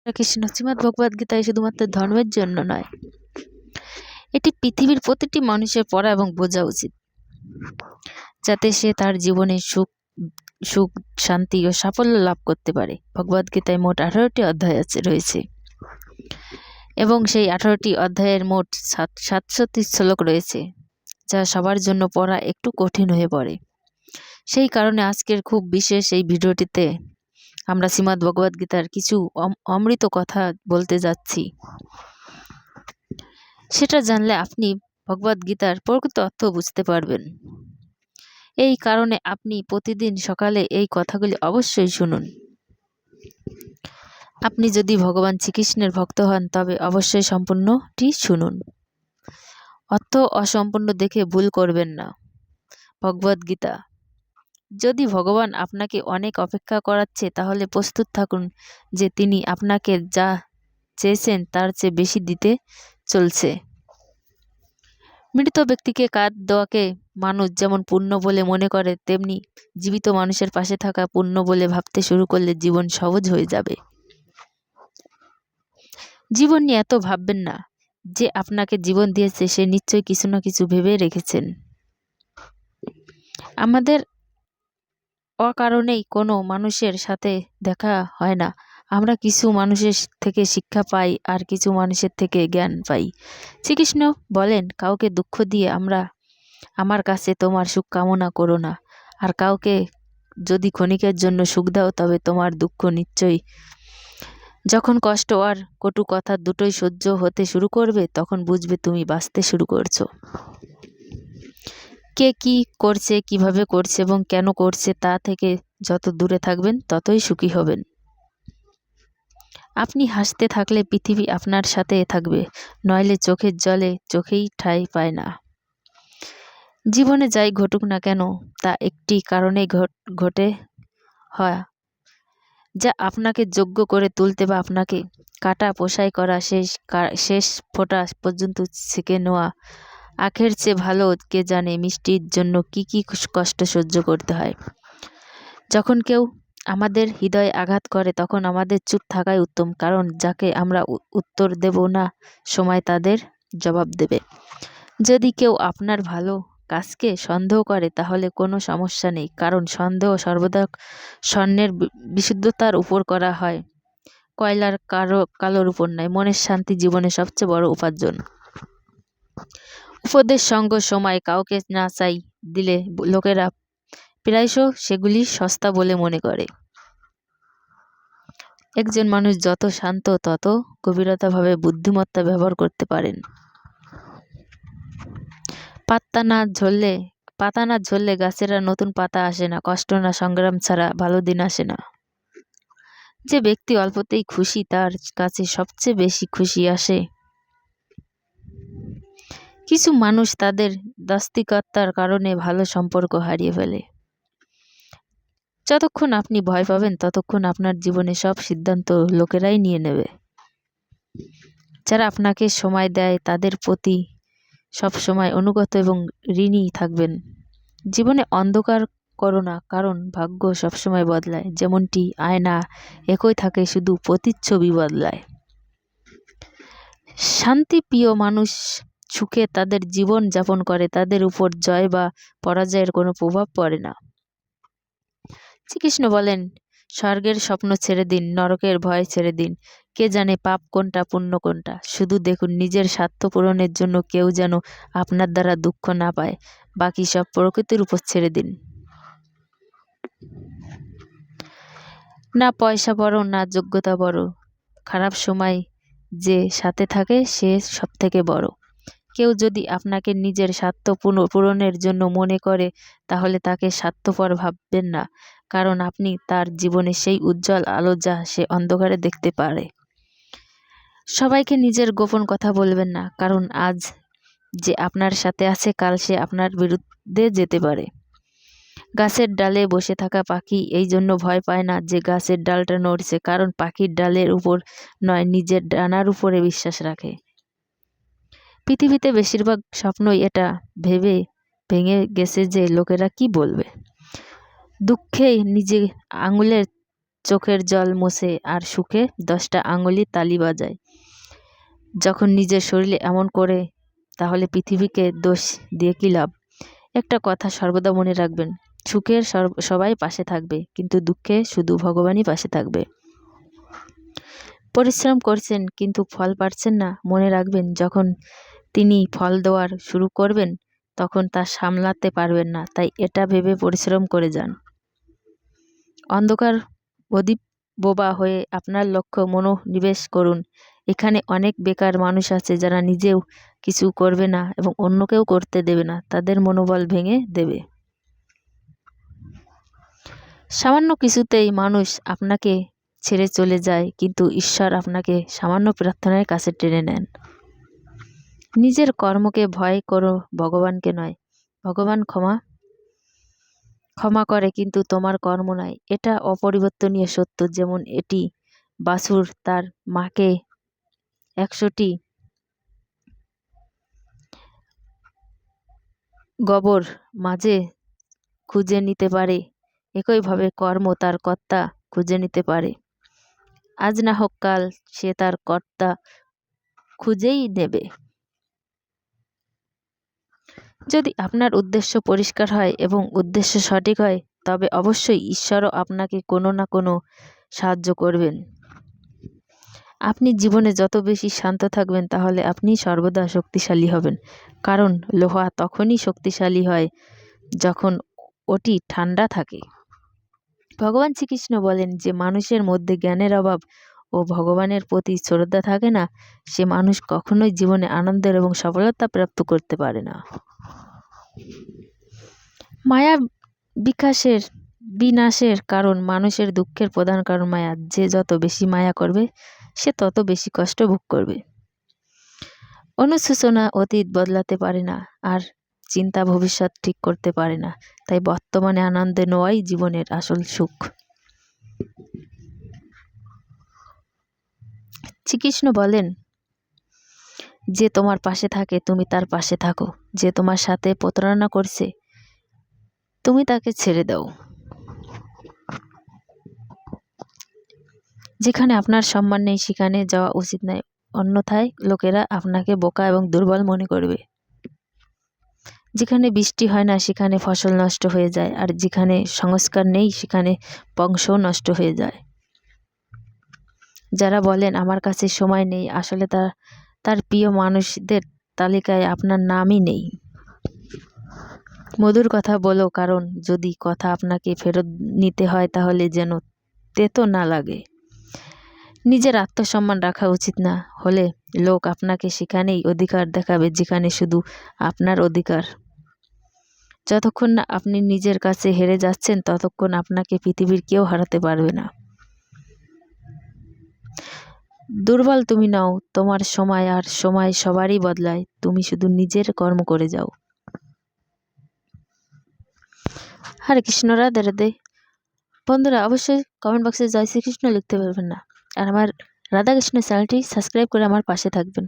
কৃষ্ণ শ্রীমদ্ ভগবদ গীতায় শুধুমাত্র ধর্মের জন্য নয়, এটি পৃথিবীর প্রতিটি মানুষের পড়া এবং বোঝা উচিত, যাতে সে তার জীবনে সুখ শান্তি ও সাফল্য লাভ করতে পারে। ভগবদ গীতায় মোট 18টি অধ্যায় রয়েছে এবং সেই 18টি অধ্যায়ের মোট 700টি শ্লোক রয়েছে, যা সবার জন্য পড়া একটু কঠিন হয়ে পড়ে। সেই কারণে আজকের খুব বিশেষ এই ভিডিওটিতে আমরা শ্রীমদ্ ভগবদ গীতার কিছু অমৃত কথা বলতে যাচ্ছি। সেটা জানলে আপনি ভগবদ গীতার প্রকৃত অর্থ বুঝতে পারবেন। এই কারণে আপনি প্রতিদিন সকালে এই কথাগুলি অবশ্যই শুনুন। আপনি যদি ভগবান শ্রীকৃষ্ণের ভক্ত হন তবে অবশ্যই সম্পূর্ণটি শুনুন। অর্থ অসম্পূর্ণ দেখে ভুল করবেন না। ভগবদ গীতা। যদি ভগবান আপনাকে অনেক অপেক্ষা করাচ্ছে, তাহলে প্রস্তুত থাকুন যে তিনি আপনাকে যা চেয়েছেন তার চেয়ে বেশি দিতে চলছে। মৃত ব্যক্তিকে কাঁধ দেওয়াকে মানুষ যেমন পুণ্য বলে মনে করে, তেমনি জীবিত মানুষের পাশে থাকা পুণ্য বলে ভাবতে শুরু করলে জীবন সহজ হয়ে যাবে। জীবন নিয়ে এত ভাববেন না। যে আপনাকে জীবন দিয়েছে সে নিশ্চয়ই কিছু না কিছু ভেবে রেখেছেন। আমাদের অকারণেই কোনো মানুষের সাথে দেখা হয় না। আমরা কিছু মানুষের থেকে শিক্ষা পাই আর কিছু মানুষের থেকে জ্ঞান পাই। শ্রীকৃষ্ণ বলেন, কাউকে দুঃখ দিয়ে আমার কাছে তোমার সুখ কামনা করো না, আর কাউকে যদি ক্ষণিকের জন্য সুখ দাও তবে তোমার দুঃখ নিশ্চয়ই। যখন কষ্ট আর কটু কথা দুটোই সহ্য হতে শুরু করবে, তখন বুঝবে তুমি বাঁচতে শুরু করছো। কে কি করছে, কিভাবে করছে এবং কেন করছে তা থেকে যত দূরে থাকবেন ততই সুখী হবেন। আপনি হাসতে থাকলে পৃথিবী আপনার সাথে থাকবে, নইলে চোখের জলে চোখেই ঠাঁই পায় না। জীবনে যাই ঘটুক না কেন তা একটি কারণে ঘটে হয়, যা আপনাকে যোগ্য করে তুলতে বা আপনাকে কাটা পোষাই করা শেষ ফোঁটা পর্যন্ত ছেঁকে নেওয়া। আখের চেয়ে ভালো কে জানে মিষ্টির জন্য কি কি কষ্ট সহ্য করতে হয়। যখন কেউ আমাদের হৃদয়ে আঘাত করে তখন আমাদের চুপ থাকাই উত্তম, কারণ যাকে আমরা উত্তর দেব না সময় তাদের জবাব দেবে। যদি কেউ আপনার ভালো কাজকে সন্দেহ করে তাহলে কোনো সমস্যা নেই, কারণ সন্দেহ সর্বদা স্বর্ণের বিশুদ্ধতার উপর করা হয়, কয়লার কালোর উপর নয়। মনের শান্তি জীবনের সবচেয়ে বড় উপার্জন। উপদেশ সঙ্গ সময় কাউকে না চাই দিলে লোকেরা প্রায়শ সেগুলি সস্তা বলে মনে করে। একজন মানুষ যত শান্ত তত গভীরতাভাবে বুদ্ধিমত্তা ব্যবহার করতে পারেন। পাতা না ঝরলে গাছেরা নতুন পাতা আসে না। কষ্ট না সংগ্রাম ছাড়া ভালো দিন আসে না। যে ব্যক্তি অল্পতেই খুশি তার কাছে সবচেয়ে বেশি খুশি আসে। কিছু মানুষ তাদের দাস্তিকতার কারণে ভালো সম্পর্ক হারিয়ে ফেলে। যতক্ষণ আপনি ভয় পাবেন ততক্ষণ আপনার জীবনে সব সিদ্ধান্ত লোকেরাই নিয়ে নেবে। যারা আপনাকে সময় দেয় তাদের প্রতি সব সময় অনুগত এবং ঋণী থাকবেন। জীবনে অন্ধকার করো না, কারণ ভাগ্য সবসময় বদলায়। যেমনটি আয়না একই থাকে, শুধু প্রতিচ্ছবি বদলায়। শান্তিপ্রিয় মানুষ সুখে তাদের জীবন যাপন করে, তাদের উপর জয় বা পরাজয়ের কোনো প্রভাব পড়ে না। শ্রীকৃষ্ণ বলেন, স্বর্গের স্বপ্ন ছেড়ে দিন, নরকের ভয় ছেড়ে দিন। কে জানে পাপ কোনটা পুণ্য কোনটা। শুধু দেখুন নিজের স্বার্থ পূরণের জন্য কেউ যেন আপনার দ্বারা দুঃখ না পায়। বাকি সব প্রকৃতির উপর ছেড়ে দিন। না পয়সা বড়, না যোগ্যতা বড়, খারাপ সময় যে সাথে থাকে সে সব থেকে বড়। কেউ যদি আপনাকে নিজের স্বার্থ পূরণের জন্য মনে করে তাহলে তাকে স্বার্থপর ভাববেন না, কারণ আপনি তার জীবনে সেই উজ্জ্বল আলো যা সে অন্ধকারে দেখতে পারে। সবাইকে নিজের গোপন কথা বলবেন না, কারণ আজ যে আপনার সাথে আছে কাল সে আপনার বিরুদ্ধে যেতে পারে। গাছের ডালে বসে থাকা পাখি এই জন্য ভয় পায় না যে গাছের ডালটা নড়ছে, কারণ পাখির ডালের উপর নয় নিজের ডানার উপরে বিশ্বাস রাখে। পৃথিবীতে বেশিরভাগ স্বপ্নই এটা ভেবে ভেঙে গেছে যে লোকেরা কি বলবে। দুঃখে নিজে আঙুলের চোখের জল মোছে আর সুখে 10টা আঙুলি তালি বাজায়। যখন নিজের শরীরে এমন করে তাহলে পৃথিবীকে দোষ দিয়ে কী লাভ? একটা কথা সর্বদা মনে রাখবেন, সুখে সবাই পাশে থাকবে, কিন্তু দুঃখে শুধু ভগবানই পাশে থাকবে। পরিশ্রম করছেন কিন্তু ফল পাচ্ছেন না, মনে রাখবেন যখন তিনি ফল দেওয়ার শুরু করবেন তখন তা সামলাতে পারবেন না, তাই এটা ভেবে পরিশ্রম করে যান। অন্ধকার অধিক বোবা হয়ে আপনার লক্ষ্য মনোনিবেশ করুন। এখানে অনেক বেকার মানুষ আছে যারা নিজেও কিছু করবে না এবং অন্যকেও করতে দেবে না, তাদের মনোবল ভেঙে দেবে। সামান্য কিছুতেই মানুষ আপনাকে ছেড়ে চলে যায়, কিন্তু ঈশ্বর আপনাকে সামান্য প্রার্থনার কাছে টেনে নেন। নিজের কর্মকে ভয় করো, ভগবানকে নয়। ভগবান ক্ষমা করে, কিন্তু তোমার কর্ম নয়। এটা অপরিবর্তনীয় সত্য। যেমন এটি বাছুর তার মাকে 100টি গোবর মাঝে খুঁজে নিতে পারে, একইভাবে কর্ম তার কর্তা খুঁজে নিতে পারে। আজ না হোক কাল সে তার কর্তা খুঁজেই নেবে। যদি আপনার উদ্দেশ্য পরিষ্কার হয় এবং উদ্দেশ্য সঠিক হয়, তবে অবশ্যই ঈশ্বরও আপনাকে কোনো না কোনো সাহায্য করবেন। আপনি জীবনে যত বেশি শান্ত থাকবেন, তাহলে আপনি সর্বদা শক্তিশালী হবেন। কারণ লোহা তখনই শক্তিশালী হয় যখন ওটি ঠান্ডা থাকে। ভগবান শ্রীকৃষ্ণ বলেন, যে মানুষের মধ্যে জ্ঞানের অভাব ও ভগবানের প্রতি শ্রদ্ধা থাকে না, সে মানুষ কখনোই জীবনে আনন্দের এবং সফলতা প্রাপ্ত করতে পারে না। মায়া বিনাশের কারণ। মানুষের দুঃখের প্রধান কারণ মায়া। যে যত বেশি মায়া করবে সে তত বেশি কষ্ট ভোগ করবে। অনুশোচনা অতীত বদলাতে পারে না, আর চিন্তা ভবিষ্যৎ ঠিক করতে পারে না। তাই বর্তমানে আনন্দে নেওয়াই জীবনের আসল সুখ। শ্রীকৃষ্ণ বলেন, যে তোমার পাশে থাকে তুমি তার পাশে থাকো, যে তোমার সাথে প্রতারণা করছে তুমি তাকে ছেড়ে দাও। যেখানে আপনার সম্মান নেই সেখানে যাওয়া উচিত নয়, অন্যথায় লোকেরা আপনাকে বোকা এবং দুর্বল মনে করবে। যেখানে বৃষ্টি হয় না সেখানে ফসল নষ্ট হয়ে যায়, আর যেখানে সংস্কার নেই সেখানে বংশও নষ্ট হয়ে যায়। যারা বলেন আমার কাছে সময় নেই, আসলে তার প্রিয় মানুষদের তালিকায় আপনার নামই নেই। মধুর কথা বলো, কারণ যদি কথা আপনাকে ফেরত নিতে হয় তাহলে যেন তেতো না লাগে। নিজের আত্মসম্মান রাখা উচিত না হলে লোক আপনাকে সেখানেই অধিকার দেখাবে যেখানে শুধু আপনার অধিকার। যতক্ষণ না আপনি নিজের কাছে হেরে যাচ্ছেন, ততক্ষণ আপনাকে পৃথিবীর কেউ হারাতে পারবে না। দুর্বল তুমি নাও, তোমার সময় আর সময় সবারই বদলায়, তুমি শুধু নিজের কর্ম করে যাও। হরে কৃষ্ণ, রাধে রাধে। বন্ধুরা অবশ্যই কমেন্ট বক্সে জয় শ্রীকৃষ্ণ লিখতে পারবেন না, আর আমার রাধাকৃষ্ণ চ্যানেলটি সাবস্ক্রাইব করে আমার পাশে থাকবেন।